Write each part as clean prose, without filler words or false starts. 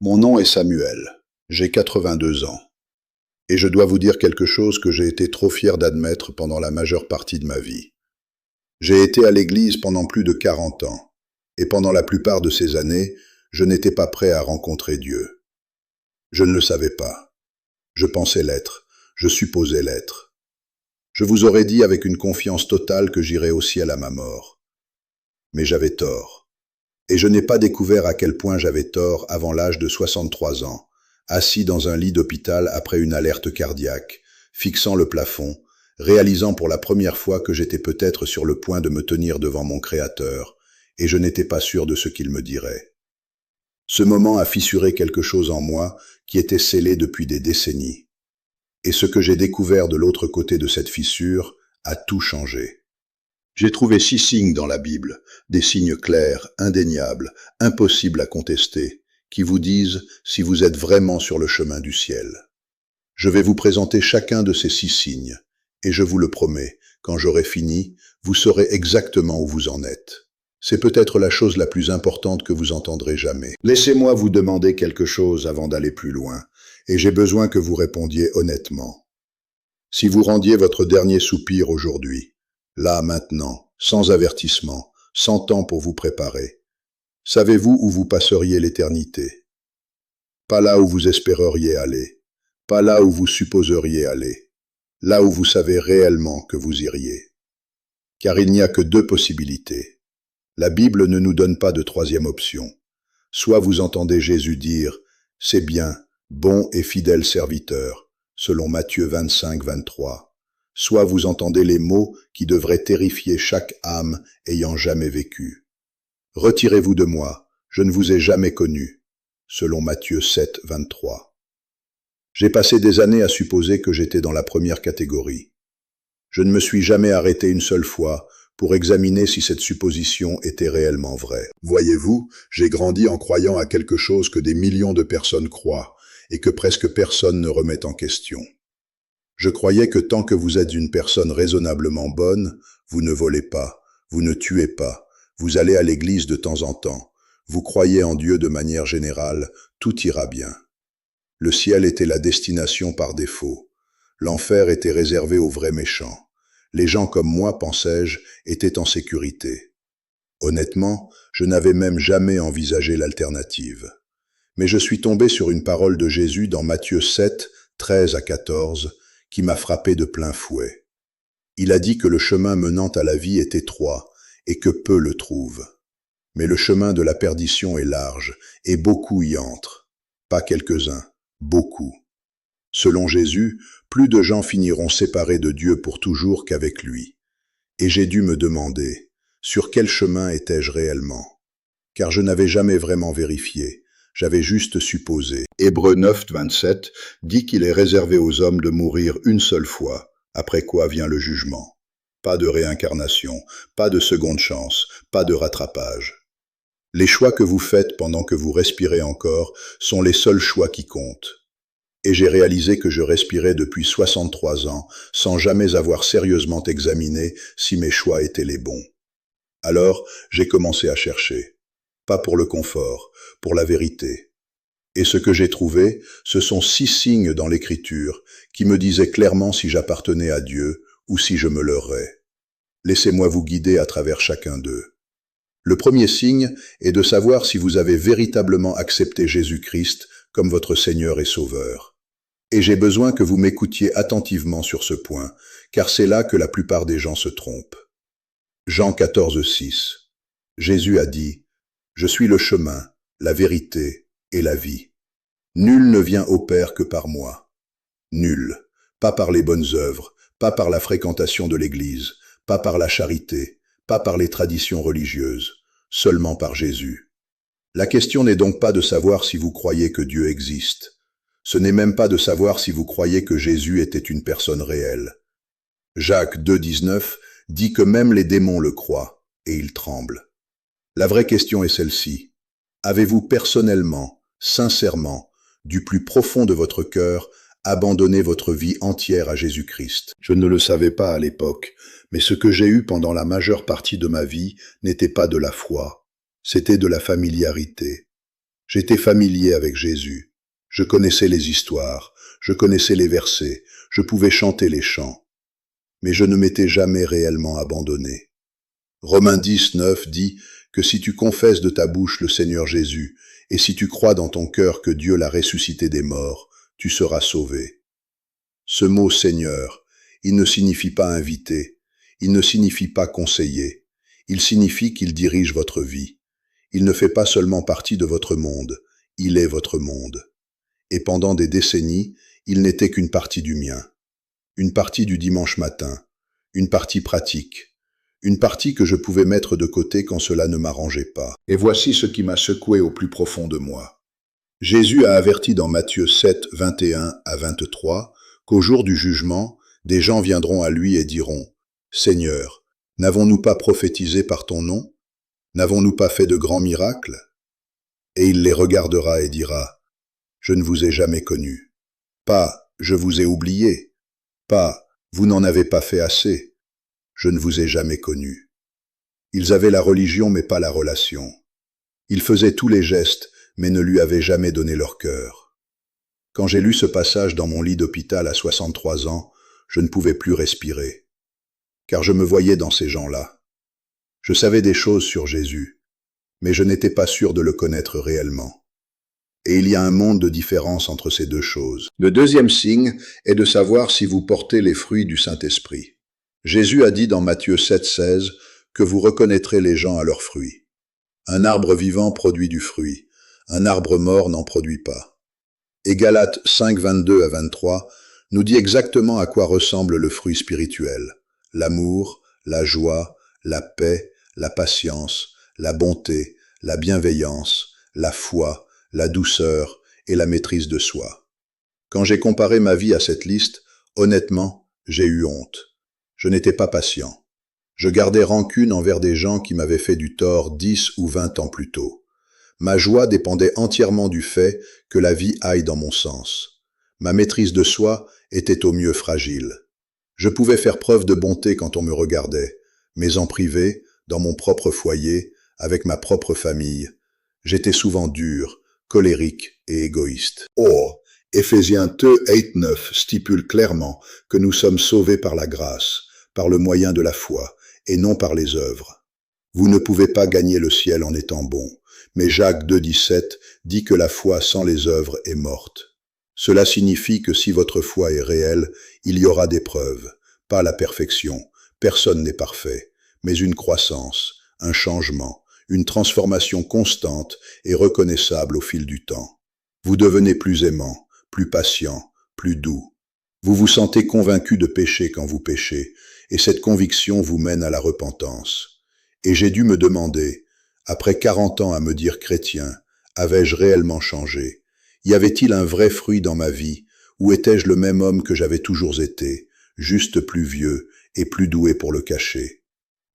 Mon nom est Samuel. J'ai 82 ans. Et je dois vous dire quelque chose que j'ai été trop fier d'admettre pendant la majeure partie de ma vie. J'ai été à l'église pendant plus de 40 ans. Et pendant la plupart de ces années, je n'étais pas prêt à rencontrer Dieu. Je ne le savais pas. Je pensais l'être. Je supposais l'être. Je vous aurais dit avec une confiance totale que j'irais au ciel à ma mort. Mais j'avais tort. Et je n'ai pas découvert à quel point j'avais tort avant l'âge de 63 ans, assis dans un lit d'hôpital après une alerte cardiaque, fixant le plafond, réalisant pour la première fois que j'étais peut-être sur le point de me tenir devant mon Créateur, et je n'étais pas sûr de ce qu'il me dirait. Ce moment a fissuré quelque chose en moi qui était scellé depuis des décennies. Et ce que j'ai découvert de l'autre côté de cette fissure a tout changé. J'ai trouvé 6 signes dans la Bible, des signes clairs, indéniables, impossibles à contester, qui vous disent si vous êtes vraiment sur le chemin du ciel. Je vais vous présenter chacun de ces 6 signes, et je vous le promets, quand j'aurai fini, vous saurez exactement où vous en êtes. C'est peut-être la chose la plus importante que vous entendrez jamais. Laissez-moi vous demander quelque chose avant d'aller plus loin, et j'ai besoin que vous répondiez honnêtement. Si vous rendiez votre dernier soupir aujourd'hui, là, maintenant, sans avertissement, sans temps pour vous préparer, savez-vous où vous passeriez l'éternité? Pas là où vous espéreriez aller, pas là où vous supposeriez aller, là où vous savez réellement que vous iriez. Car il n'y a que 2 possibilités. La Bible ne nous donne pas de 3e option. Soit vous entendez Jésus dire « C'est bien, bon et fidèle serviteur », selon Matthieu 25, 23. Soit vous entendez les mots qui devraient terrifier chaque âme ayant jamais vécu. « Retirez-vous de moi, je ne vous ai jamais connu », selon Matthieu 7, 23. J'ai passé des années à supposer que j'étais dans la première catégorie. Je ne me suis jamais arrêté une seule fois pour examiner si cette supposition était réellement vraie. Voyez-vous, j'ai grandi en croyant à quelque chose que des millions de personnes croient et que presque personne ne remet en question. Je croyais que tant que vous êtes une personne raisonnablement bonne, vous ne volez pas, vous ne tuez pas, vous allez à l'église de temps en temps, vous croyez en Dieu de manière générale, tout ira bien. Le ciel était la destination par défaut. L'enfer était réservé aux vrais méchants. Les gens comme moi, pensais-je, étaient en sécurité. Honnêtement, je n'avais même jamais envisagé l'alternative. Mais je suis tombé sur une parole de Jésus dans Matthieu 7, 13 à 14, qui m'a frappé de plein fouet. Il a dit que le chemin menant à la vie est étroit et que peu le trouvent. Mais le chemin de la perdition est large et beaucoup y entrent. Pas quelques-uns, beaucoup. Selon Jésus, plus de gens finiront séparés de Dieu pour toujours qu'avec lui. Et j'ai dû me demander, sur quel chemin étais-je réellement? Car je n'avais jamais vraiment vérifié, j'avais juste supposé. Hébreux 9, 27 dit qu'il est réservé aux hommes de mourir une seule fois, après quoi vient le jugement. Pas de réincarnation, pas de seconde chance, pas de rattrapage. Les choix que vous faites pendant que vous respirez encore sont les seuls choix qui comptent. Et j'ai réalisé que je respirais depuis 63 ans sans jamais avoir sérieusement examiné si mes choix étaient les bons. Alors, j'ai commencé à chercher. Pas pour le confort, pour la vérité. Et ce que j'ai trouvé, ce sont 6 signes dans l'Écriture qui me disaient clairement si j'appartenais à Dieu ou si je me leurrais. Laissez-moi vous guider à travers chacun d'eux. Le premier signe est de savoir si vous avez véritablement accepté Jésus-Christ comme votre Seigneur et Sauveur. Et j'ai besoin que vous m'écoutiez attentivement sur ce point, car c'est là que la plupart des gens se trompent. Jean 14, 6. Jésus a dit « Je suis le chemin, la vérité et la vie. Nul ne vient au Père que par moi. » Nul. Pas par les bonnes œuvres, pas par la fréquentation de l'Église, pas par la charité, pas par les traditions religieuses, seulement par Jésus. La question n'est donc pas de savoir si vous croyez que Dieu existe. Ce n'est même pas de savoir si vous croyez que Jésus était une personne réelle. Jacques 2, 19 dit que même les démons le croient, et ils tremblent. La vraie question est celle-ci. Avez-vous personnellement, sincèrement, du plus profond de votre cœur, abandonné votre vie entière à Jésus-Christ? Je ne le savais pas à l'époque, mais ce que j'ai eu pendant la majeure partie de ma vie n'était pas de la foi, c'était de la familiarité. J'étais familier avec Jésus. Je connaissais les histoires, je connaissais les versets, je pouvais chanter les chants. Mais je ne m'étais jamais réellement abandonné. Romains 10, 9 dit que si tu confesses de ta bouche le Seigneur Jésus, et si tu crois dans ton cœur que Dieu l'a ressuscité des morts, tu seras sauvé. Ce mot Seigneur, il ne signifie pas invité, il ne signifie pas conseiller, il signifie qu'il dirige votre vie. Il ne fait pas seulement partie de votre monde, il est votre monde. Et pendant des décennies, il n'était qu'une partie du mien. Une partie du dimanche matin, une partie pratique, une partie que je pouvais mettre de côté quand cela ne m'arrangeait pas. Et voici ce qui m'a secoué au plus profond de moi. Jésus a averti dans Matthieu 7, 21 à 23, qu'au jour du jugement, des gens viendront à lui et diront « Seigneur, n'avons-nous pas prophétisé par ton nom? N'avons-nous pas fait de grands miracles ?» Et il les regardera et dira « Je ne vous ai jamais connus. Pas « Je vous ai oublié. Pas « Vous n'en avez pas fait assez. Je ne vous ai jamais connus. » Ils avaient la religion mais pas la relation. Ils faisaient tous les gestes mais ne lui avaient jamais donné leur cœur. Quand j'ai lu ce passage dans mon lit d'hôpital à 63 ans, je ne pouvais plus respirer. Car je me voyais dans ces gens-là. Je savais des choses sur Jésus, mais je n'étais pas sûr de le connaître réellement. Et il y a un monde de différence entre ces deux choses. Le deuxième signe est de savoir si vous portez les fruits du Saint-Esprit. Jésus a dit dans Matthieu 7, 16 que vous reconnaîtrez les gens à leurs fruits. Un arbre vivant produit du fruit, un arbre mort n'en produit pas. Et Galates 5, 22 à 23 nous dit exactement à quoi ressemble le fruit spirituel. L'amour, la joie, la paix, la patience, la bonté, la bienveillance, la foi, la douceur et la maîtrise de soi. Quand j'ai comparé ma vie à cette liste, honnêtement, j'ai eu honte. Je n'étais pas patient. Je gardais rancune envers des gens qui m'avaient fait du tort 10 ou 20 ans plus tôt. Ma joie dépendait entièrement du fait que la vie aille dans mon sens. Ma maîtrise de soi était au mieux fragile. Je pouvais faire preuve de bonté quand on me regardait, mais en privé, dans mon propre foyer, avec ma propre famille, j'étais souvent dur, colérique et égoïste. Or, Éphésiens 2, 8, 9 stipule clairement que nous sommes sauvés par la grâce, par le moyen de la foi, et non par les œuvres. Vous ne pouvez pas gagner le ciel en étant bon, mais Jacques 2, 17 dit que la foi sans les œuvres est morte. Cela signifie que si votre foi est réelle, il y aura des preuves, pas la perfection, personne n'est parfait, mais une croissance, un changement, une transformation constante et reconnaissable au fil du temps. Vous devenez plus aimant, plus patient, plus doux. Vous vous sentez convaincu de pécher quand vous péchez, et cette conviction vous mène à la repentance. Et j'ai dû me demander, après 40 ans à me dire chrétien, avais-je réellement changé? Y avait-il un vrai fruit dans ma vie, ou étais-je le même homme que j'avais toujours été, juste plus vieux et plus doué pour le cacher?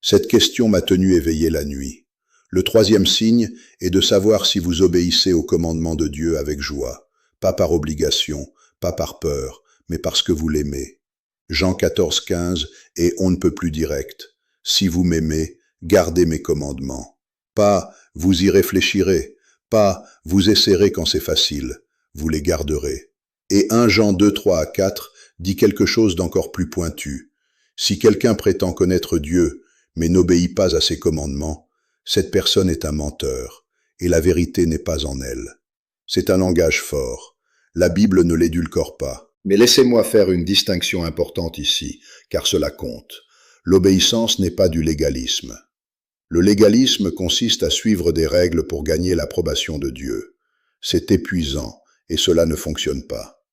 Cette question m'a tenu éveillé la nuit. Le troisième signe est de savoir si vous obéissez aux commandements de Dieu avec joie, pas par obligation, pas par peur, mais parce que vous l'aimez. Jean 14, 15 est on ne peut plus direct. Si vous m'aimez, gardez mes commandements. Pas vous y réfléchirez, pas vous essaierez quand c'est facile, vous les garderez. Et 1 Jean 2, 3 à 4 dit quelque chose d'encore plus pointu. Si quelqu'un prétend connaître Dieu, mais n'obéit pas à ses commandements, cette personne est un menteur, et la vérité n'est pas en elle. C'est un langage fort. La Bible ne l'édulcore pas. Mais laissez-moi faire une distinction importante ici, car cela compte. L'obéissance n'est pas du légalisme. Le légalisme consiste à suivre des règles pour gagner l'approbation de Dieu. C'est épuisant, et cela ne fonctionne pas.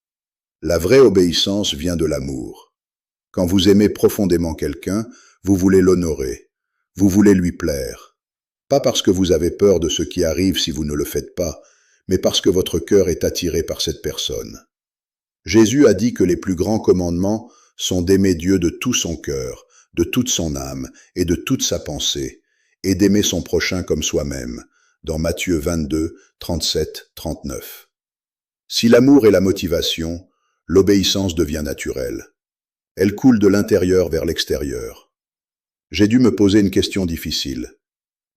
La vraie obéissance vient de l'amour. Quand vous aimez profondément quelqu'un, vous voulez l'honorer. Vous voulez lui plaire. Pas parce que vous avez peur de ce qui arrive si vous ne le faites pas, mais parce que votre cœur est attiré par cette personne. Jésus a dit que les plus grands commandements sont d'aimer Dieu de tout son cœur, de toute son âme et de toute sa pensée, et d'aimer son prochain comme soi-même, dans Matthieu 22, 37, 39. Si l'amour est la motivation, l'obéissance devient naturelle. Elle coule de l'intérieur vers l'extérieur. J'ai dû me poser une question difficile.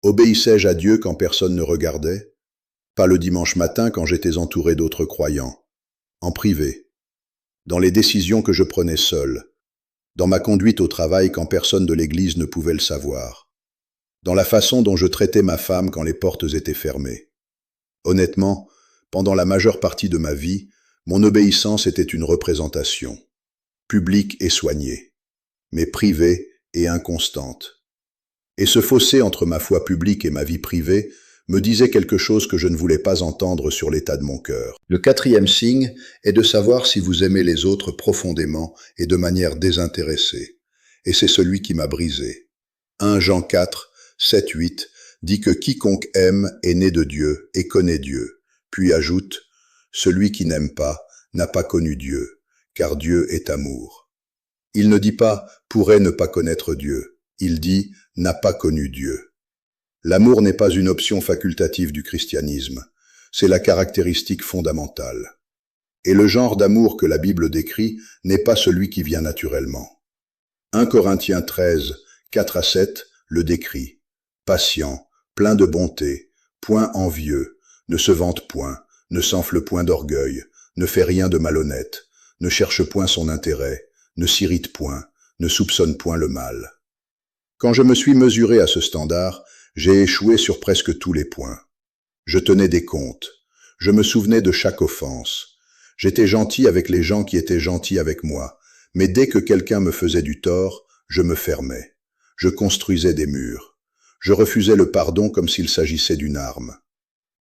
Obéissais-je à Dieu quand personne ne regardait? Pas le dimanche matin quand j'étais entouré d'autres croyants. En privé. Dans les décisions que je prenais seul. Dans ma conduite au travail quand personne de l'Église ne pouvait le savoir. Dans la façon dont je traitais ma femme quand les portes étaient fermées. Honnêtement, pendant la majeure partie de ma vie, mon obéissance était une représentation, publique et soignée, mais privée et inconstante. Et ce fossé entre ma foi publique et ma vie privée me disait quelque chose que je ne voulais pas entendre sur l'état de mon cœur. Le quatrième signe est de savoir si vous aimez les autres profondément et de manière désintéressée. Et c'est celui qui m'a brisé. 1 Jean 4, 7, 8 dit que quiconque aime est né de Dieu et connaît Dieu. Puis ajoute, celui qui n'aime pas n'a pas connu Dieu, car Dieu est amour. Il ne dit pas pourrait ne pas connaître Dieu. Il dit n'a pas connu Dieu. L'amour n'est pas une option facultative du christianisme, c'est la caractéristique fondamentale. Et le genre d'amour que la Bible décrit n'est pas celui qui vient naturellement. 1 Corinthiens 13, 4 à 7 le décrit. Patient, plein de bonté, point envieux, ne se vante point, ne s'enfle point d'orgueil, ne fait rien de malhonnête, ne cherche point son intérêt, ne s'irrite point, ne soupçonne point le mal. Quand je me suis mesuré à ce standard, j'ai échoué sur presque tous les points. Je tenais des comptes. Je me souvenais de chaque offense. J'étais gentil avec les gens qui étaient gentils avec moi, mais dès que quelqu'un me faisait du tort, je me fermais. Je construisais des murs. Je refusais le pardon comme s'il s'agissait d'une arme.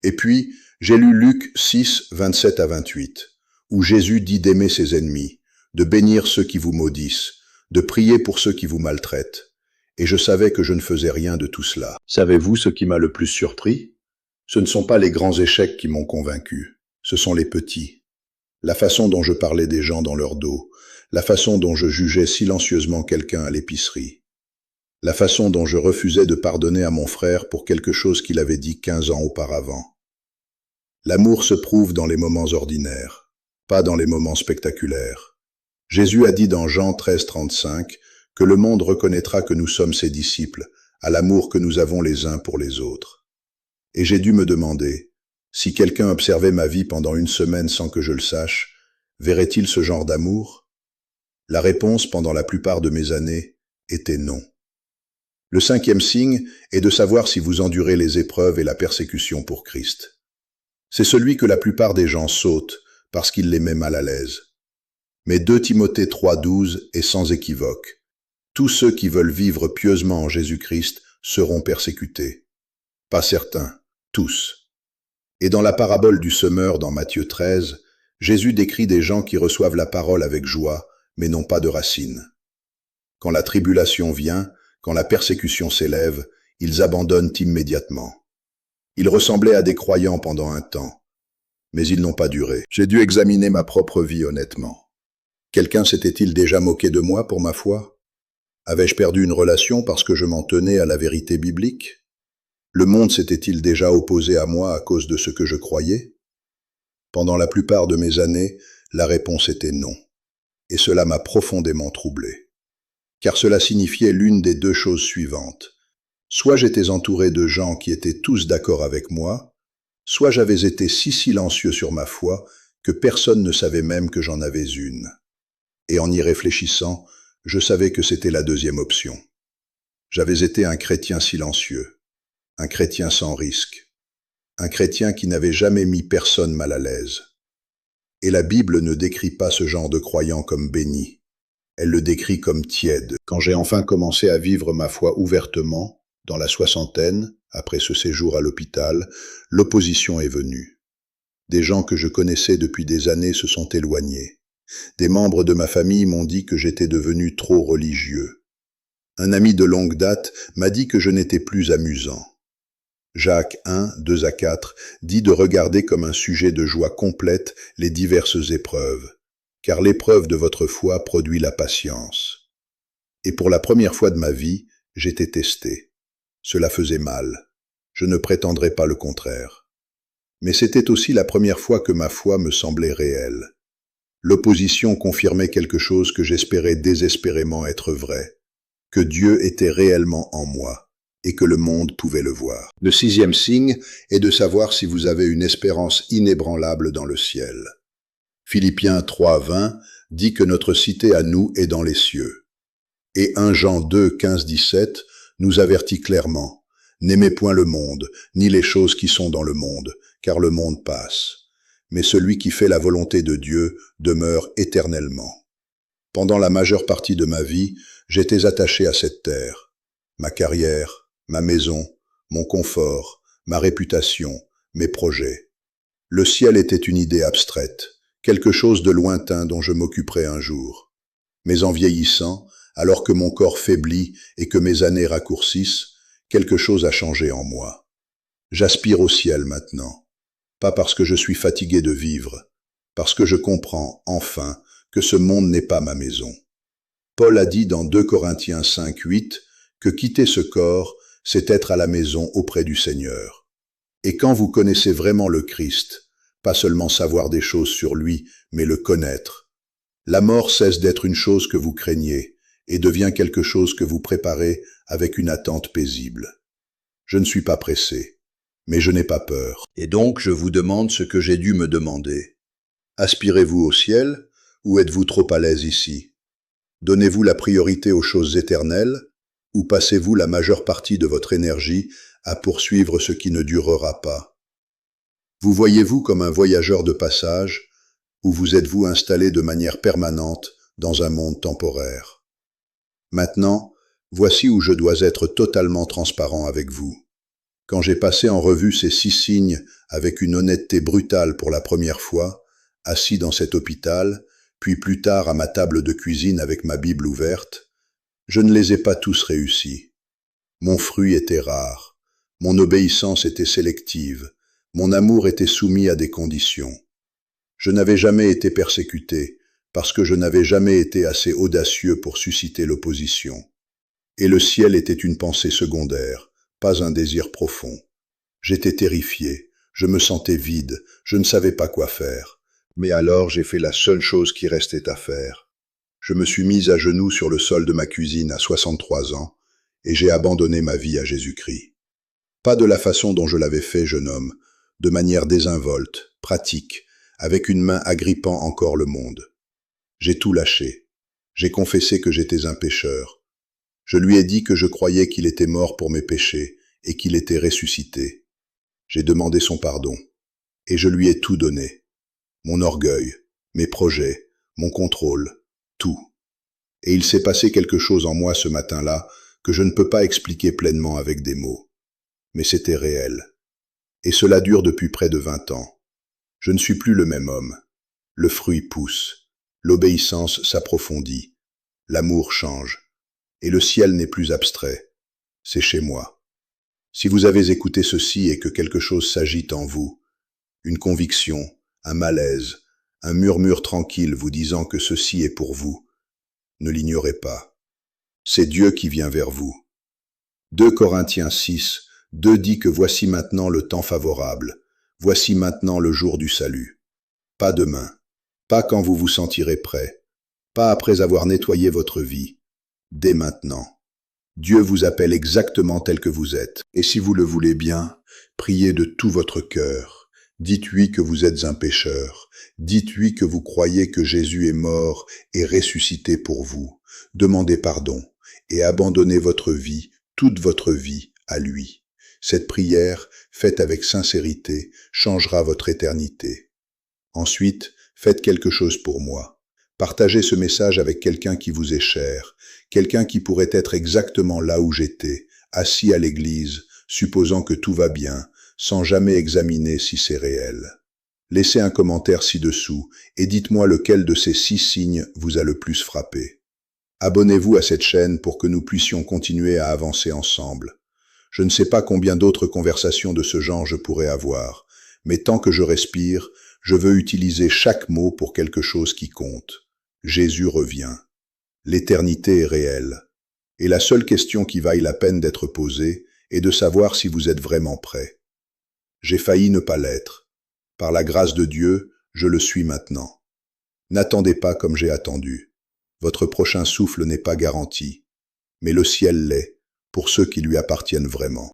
Et puis, j'ai lu Luc 6, 27 à 28, où Jésus dit d'aimer ses ennemis, de bénir ceux qui vous maudissent, de prier pour ceux qui vous maltraitent. Et je savais que je ne faisais rien de tout cela. Savez-vous ce qui m'a le plus surpris? Ce ne sont pas les grands échecs qui m'ont convaincu, ce sont les petits. La façon dont je parlais des gens dans leur dos, la façon dont je jugeais silencieusement quelqu'un à l'épicerie, la façon dont je refusais de pardonner à mon frère pour quelque chose qu'il avait dit 15 ans auparavant. L'amour se prouve dans les moments ordinaires, pas dans les moments spectaculaires. Jésus a dit dans Jean 13, 35 que le monde reconnaîtra que nous sommes ses disciples, à l'amour que nous avons les uns pour les autres. Et j'ai dû me demander, si quelqu'un observait ma vie pendant une semaine sans que je le sache, verrait-il ce genre d'amour? La réponse, pendant la plupart de mes années, était non. Le cinquième signe est de savoir si vous endurez les épreuves et la persécution pour Christ. C'est celui que la plupart des gens sautent parce qu'ils les mettent mal à l'aise. Mais 2 Timothée 3,12 est sans équivoque. Tous ceux qui veulent vivre pieusement en Jésus-Christ seront persécutés. Pas certains, tous. Et dans la parabole du semeur dans Matthieu 13, Jésus décrit des gens qui reçoivent la parole avec joie, mais n'ont pas de racines. Quand la tribulation vient, quand la persécution s'élève, ils abandonnent immédiatement. Ils ressemblaient à des croyants pendant un temps, mais ils n'ont pas duré. J'ai dû examiner ma propre vie honnêtement. Quelqu'un s'était-il déjà moqué de moi pour ma foi? Avais-je perdu une relation parce que je m'en tenais à la vérité biblique? Le monde s'était-il déjà opposé à moi à cause de ce que je croyais? Pendant la plupart de mes années, la réponse était non. Et cela m'a profondément troublé. Car cela signifiait l'une des 2 choses suivantes. Soit j'étais entouré de gens qui étaient tous d'accord avec moi, soit j'avais été si silencieux sur ma foi que personne ne savait même que j'en avais une. Et en y réfléchissant, je savais que c'était la 2e option. J'avais été un chrétien silencieux, un chrétien sans risque, un chrétien qui n'avait jamais mis personne mal à l'aise. Et la Bible ne décrit pas ce genre de croyant comme béni. Elle le décrit comme tiède. Quand j'ai enfin commencé à vivre ma foi ouvertement, dans la 60aine, après ce séjour à l'hôpital, l'opposition est venue. Des gens que je connaissais depuis des années se sont éloignés. Des membres de ma famille m'ont dit que j'étais devenu trop religieux. Un ami de longue date m'a dit que je n'étais plus amusant. Jacques 1, 2 à 4 dit de regarder comme un sujet de joie complète les diverses épreuves, car l'épreuve de votre foi produit la patience. Et pour la première fois de ma vie, j'étais testé. Cela faisait mal. Je ne prétendrai pas le contraire. Mais c'était aussi la première fois que ma foi me semblait réelle. L'opposition confirmait quelque chose que j'espérais désespérément être vrai, que Dieu était réellement en moi, et que le monde pouvait le voir. Le sixième signe est de savoir si vous avez une espérance inébranlable dans le ciel. Philippiens 3:20 dit que notre cité à nous est dans les cieux. Et 1 Jean 2:15-17 nous avertit clairement: n'aimez point le monde, ni les choses qui sont dans le monde, car le monde passe. Mais celui qui fait la volonté de Dieu demeure éternellement. Pendant la majeure partie de ma vie, j'étais attaché à cette terre. Ma carrière, ma maison, mon confort, ma réputation, mes projets. Le ciel était une idée abstraite, quelque chose de lointain dont je m'occuperai un jour. Mais en vieillissant, alors que mon corps faiblit et que mes années raccourcissent, quelque chose a changé en moi. J'aspire au ciel maintenant, pas parce que je suis fatigué de vivre, parce que je comprends, enfin, que ce monde n'est pas ma maison. Paul a dit dans 2 Corinthiens 5:8 que quitter ce corps, c'est être à la maison auprès du Seigneur. Et quand vous connaissez vraiment le Christ, pas seulement savoir des choses sur lui, mais le connaître, la mort cesse d'être une chose que vous craignez et devient quelque chose que vous préparez avec une attente paisible. Je ne suis pas pressé, mais je n'ai pas peur. Et donc je vous demande ce que j'ai dû me demander. Aspirez-vous au ciel ou êtes-vous trop à l'aise ici? Donnez-vous la priorité aux choses éternelles ou passez-vous la majeure partie de votre énergie à poursuivre ce qui ne durera pas? Vous voyez-vous comme un voyageur de passage ou vous êtes-vous installé de manière permanente dans un monde temporaire? Maintenant, voici où je dois être totalement transparent avec vous. Quand j'ai passé en revue ces 6 signes avec une honnêteté brutale pour la première fois, assis dans cet hôpital, puis plus tard à ma table de cuisine avec ma Bible ouverte, je ne les ai pas tous réussis. Mon fruit était rare, mon obéissance était sélective, mon amour était soumis à des conditions. Je n'avais jamais été persécuté, parce que je n'avais jamais été assez audacieux pour susciter l'opposition. Et le ciel était une pensée secondaire, pas un désir profond. J'étais terrifié, je me sentais vide, je ne savais pas quoi faire. Mais alors j'ai fait la seule chose qui restait à faire. Je me suis mis à genoux sur le sol de ma cuisine à 63 ans et j'ai abandonné ma vie à Jésus-Christ. Pas de la façon dont je l'avais fait, jeune homme, de manière désinvolte, pratique, avec une main agrippant encore le monde. J'ai tout lâché. J'ai confessé que j'étais un pécheur. Je lui ai dit que je croyais qu'il était mort pour mes péchés et qu'il était ressuscité. J'ai demandé son pardon et je lui ai tout donné. Mon orgueil, mes projets, mon contrôle, tout. Et il s'est passé quelque chose en moi ce matin-là que je ne peux pas expliquer pleinement avec des mots. Mais c'était réel. Et cela dure depuis près de 20 ans. Je ne suis plus le même homme. Le fruit pousse. L'obéissance s'approfondit. L'amour change. Et le ciel n'est plus abstrait. C'est chez moi. Si vous avez écouté ceci et que quelque chose s'agite en vous, une conviction, un malaise, un murmure tranquille vous disant que ceci est pour vous, ne l'ignorez pas. C'est Dieu qui vient vers vous. 2 Corinthiens 6:2 dit que voici maintenant le temps favorable, voici maintenant le jour du salut. Pas demain, pas quand vous vous sentirez prêt, pas après avoir nettoyé votre vie, dès maintenant. Dieu vous appelle exactement tel que vous êtes. Et si vous le voulez bien, priez de tout votre cœur. Dites-lui que vous êtes un pécheur. Dites-lui que vous croyez que Jésus est mort et ressuscité pour vous. Demandez pardon et abandonnez votre vie, toute votre vie, à lui. Cette prière, faite avec sincérité, changera votre éternité. Ensuite, faites quelque chose pour moi. Partagez ce message avec quelqu'un qui vous est cher, quelqu'un qui pourrait être exactement là où j'étais, assis à l'église, supposant que tout va bien, sans jamais examiner si c'est réel. Laissez un commentaire ci-dessous et dites-moi lequel de ces 6 signes vous a le plus frappé. Abonnez-vous à cette chaîne pour que nous puissions continuer à avancer ensemble. Je ne sais pas combien d'autres conversations de ce genre je pourrais avoir, mais tant que je respire, je veux utiliser chaque mot pour quelque chose qui compte. Jésus revient. L'éternité est réelle. Et la seule question qui vaille la peine d'être posée est de savoir si vous êtes vraiment prêt. J'ai failli ne pas l'être. Par la grâce de Dieu, je le suis maintenant. N'attendez pas comme j'ai attendu. Votre prochain souffle n'est pas garanti. Mais le ciel l'est, pour ceux qui lui appartiennent vraiment.